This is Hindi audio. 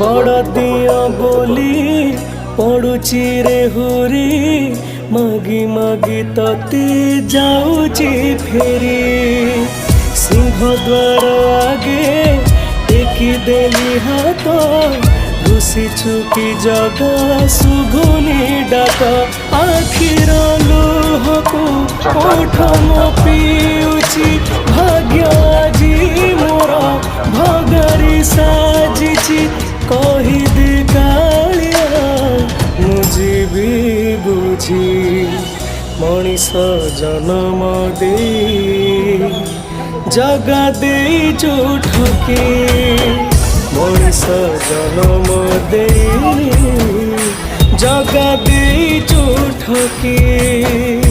बड़ दिया बोली पड़ुची रे हुरी मागी मागी तते जाऊची फेरी सिंह द्वार आगे टेकी देली हाथ घुसी चुकी जगा सुगुनी डाक आखिर लुह को ओठ मो पिउची भाग्य आजी मोर भगरी साजिची कही दे कालिया मुझे बुझी मनीष जन्म दे जगा दे ठके मनीष जन्म दे जगा दे ठके।